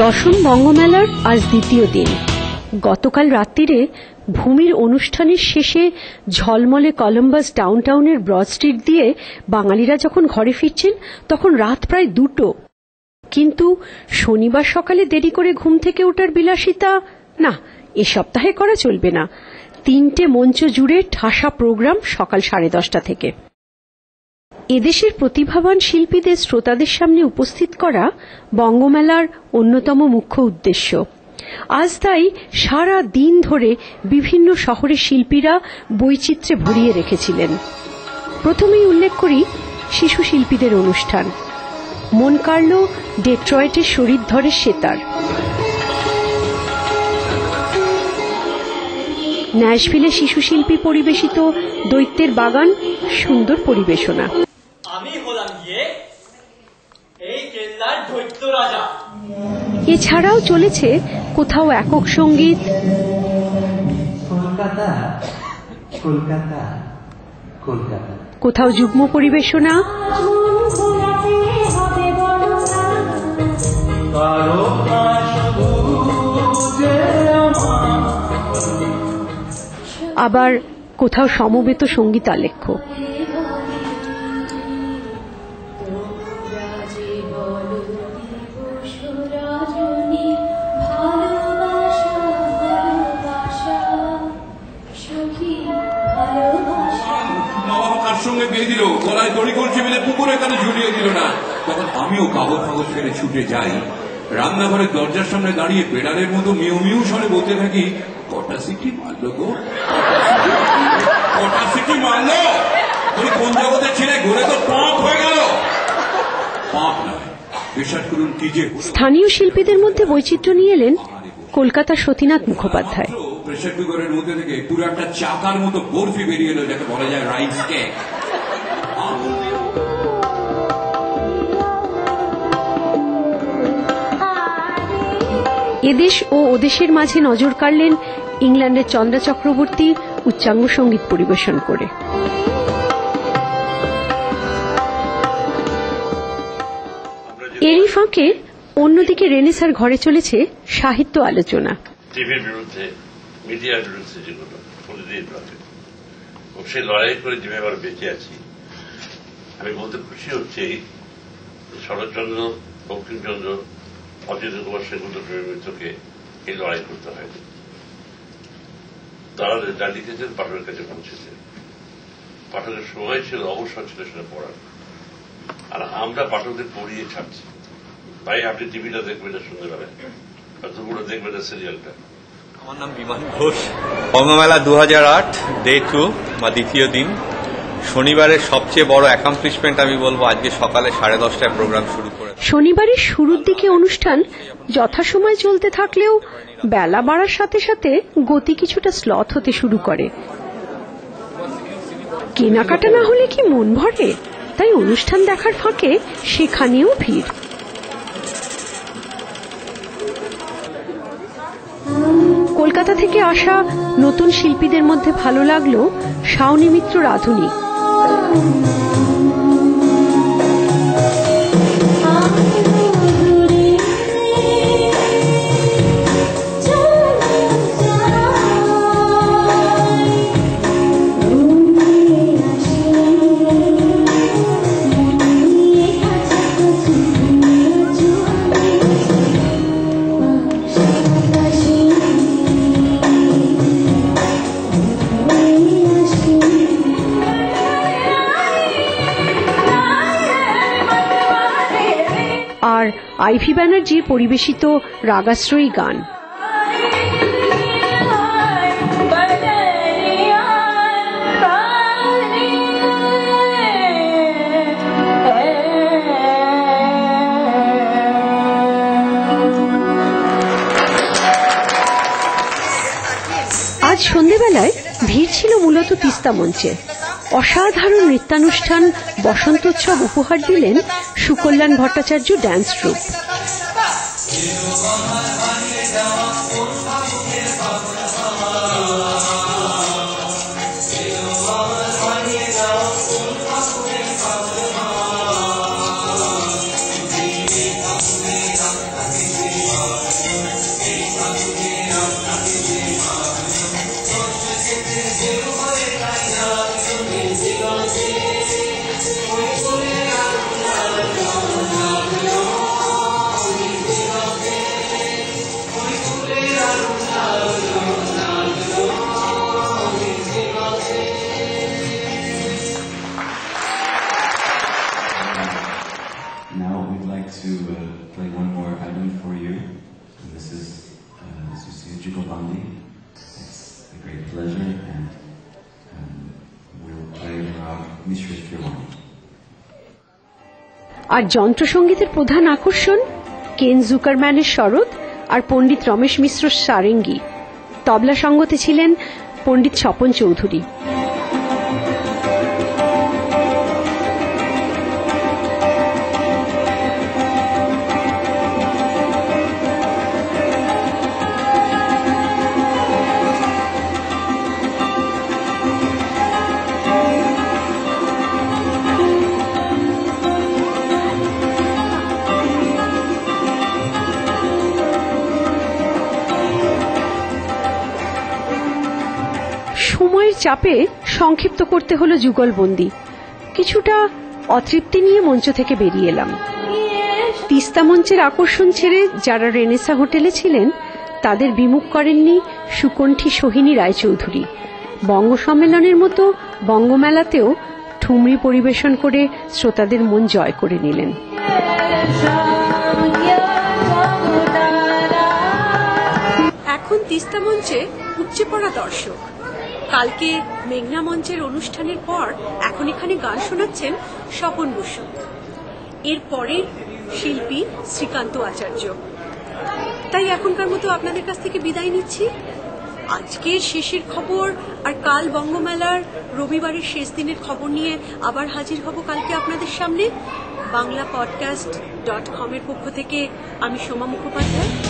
দশম বঙ্গমেলার আজ দ্বিতীয় দিন। গতকাল রাত্রিরে ভূমির অনুষ্ঠানের শেষে ঝলমলে কলম্বাস ডাউনটাউনের ব্রড স্ট্রিট দিয়ে বাঙালিরা যখন ঘরে ফিরছেন তখন রাত প্রায় 2টো। কিন্তু শনিবার সকালে দেরি করে ঘুম থেকে ওঠার বিলাসিতা না, এ সপ্তাহে করা চলবে না। 3টে মঞ্চ জুড়ে ঠাসা প্রোগ্রাম সকাল 10:30 থেকে। এদেশের প্রতিভাবান শিল্পীদের শ্রোতাদের সামনে উপস্থিত করা বঙ্গমেলার অন্যতম মুখ্য উদ্দেশ্য। আজ তাই সারা দিন ধরে বিভিন্ন শহরের শিল্পীরা বৈচিত্র্যে ভরিয়ে রেখেছিলেন। প্রথমেই উল্লেখ করি শিশু শিল্পীদের অনুষ্ঠান। মন কাড়ল ডেট্রয়েটের শরীরধরের সেতার, ন্যাশভিলে শিশু শিল্পী পরিবেশিত দৈত্যের বাগান, সুন্দর পরিবেশনা। আমি হলাম গিয়ে এই কেল্লার দৈত্য রাজা। এছাড়াও চলেছে কোথাও একক সঙ্গীত, কলকাতা কলকাতা কলকাতা, কোথাও যুগ্ম পরিবেশনা, আবার কোথাও সমবেত সঙ্গীত আলেখ্য। সঙ্গে বিয়ে দিল, গলায় দড়ি করছে বলে পুকুরে এখানে ঝুলিয়ে দিল না। তখন আমিও কাগজ ফাগজ ফেলে ছুটে যাই, রান্নাঘরের দরজার সামনে দাঁড়িয়ে বেড়ালের মতো মিউ মিউ স্বরে বলতে থাকি, কটা সিটি মারলো গো, কটা সিটি মারলো, তুমি কোন জগতের ছেলে, ঘুরে তো পাপ হয়ে গেল। পাপ নয়, বিশ্বাস করুন কি যে। স্থানীয় শিল্পীদের মধ্যে বৈচিত্র্য নিয়ে এলেন কলকাতার সতীনাথ মুখোপাধ্যায়। প্রেসার কুকারের মধ্যে থেকে পুরো একটা চাকার মতো বরফি বেরিয়ে এলো, যাকে বলা যায় রাইস কেক। এদেশ ও ওদেশের মাঝে নজর কাড়লেন ইংল্যান্ডের চন্দ্রা চক্রবর্তী উচ্চাঙ্গ সঙ্গীত পরিবেশন করে। এরই ফাঁকে অন্যদিকে রেনেসার ঘরে চলেছে সাহিত্য আলোচনা। টিভির বিরুদ্ধে, মিডিয়ার বিরুদ্ধে যেগুলো প্রতিদিন রাতে, সেই লড়াই করে যে এবার বেঁচে আছি, আমি বলতে খুশি হচ্ছি শরৎচন্দ্র, বঙ্কিমচন্দ্র, অজিত কুমার সেনগুপ্তকে এই লড়াই করতে হয়নি। তারা যা লিখেছেন পাঠকের কাছে পৌঁছেছে, পাঠকের সময় ছিল, অবসর ছিল সেটা পড়ার, আর আমরা পাঠকদের পড়িয়ে ছাড়ছি। ভাই আপনি টিভিটা দেখবেন না সন্ধ্যেবেলায়, দুপুরে দেখবেন না সিরিয়ালটা। আমার নাম বিমান ঘোষ। বঙ্গমেলা 2008 ডে 2 বা দ্বিতীয় দিন। শনিবারের সবচেয়ে বড় অ্যাকমপ্লিশমেন্ট আমি বলবো আজকে সকালে 10:30টায় প্রোগ্রাম শুরু করে। শনিবারের শুরুর দিকে অনুষ্ঠান যথাসময় চলতে থাকলেও বেলা বাড়ার সাথে সাথে গতি কিছুটা স্লথ হতে শুরু করে। কেনাকাটা না হলে কি মন ভরে? তাই অনুষ্ঠান দেখার ফাঁকে সেখানেও ভিড়। কলকাতা থেকে আসা নতুন শিল্পীদের মধ্যে ভালো লাগলো শাওনি মিত্র রাধুনী। আর আইভি ব্যানার্জির পরিবেশিত রাগাশ্রয়ী গান। আজ সন্ধেবেলায় ভিড় ছিল মূলত তিস্তা মঞ্চে। অসাধারণ নৃত্যানুষ্ঠান, বসন্তোৎসব উপহার দিলেন Sukalyan Bhattacharya dance troop. Now we'd like to play one more item for you. And this is Susie Jugobandi. It's a great pleasure, and we'll play Mishra Kirwani. আর যন্ত্রসঙ্গীতের প্রধান আকর্ষণ কেন জুকারম্যানের সরোদ আর পণ্ডিত রমেশ মিশ্র সারেঙ্গি। তবলা সঙ্গতে ছিলেন পণ্ডিত স্বপন চৌধুরী। সময়ের চাপে সংক্ষিপ্ত করতে হলো যুগলবন্দি। কিছুটা অতৃপ্তি নিয়ে মঞ্চ থেকে বেরিয়ে এলাম। তিস্তা মঞ্চের আকর্ষণ ছেড়ে যারা রেনেসা হোটেলে ছিলেন তাদের বিমুখ করেননি সুকণ্ঠী সোহিনী রায়চৌধুরী। বঙ্গ সম্মেলনের মতো বঙ্গমেলাতেও ঠুমরি পরিবেশন করে শ্রোতাদের মন জয় করে নিলেন। এখন তিস্তা মঞ্চে উপচে পড়া দর্শক। কালকে মেঘনা মঞ্চের অনুষ্ঠানের পর এখন এখানে গান শোনাচ্ছেন স্বপন বসু। এরপরে শিল্পী শ্রীকান্ত আচার্য। তাই এখনকার মতো আপনাদের কাছ থেকে বিদায় নিচ্ছি। আজকের শেষের খবর আর কাল বঙ্গমেলার রবিবারের শেষ দিনের খবর নিয়ে আবার হাজির হব কালকে আপনাদের সামনে। বাংলাপডকাস্ট.com এর পক্ষ থেকে আমি সোমা মুখোপাধ্যায়।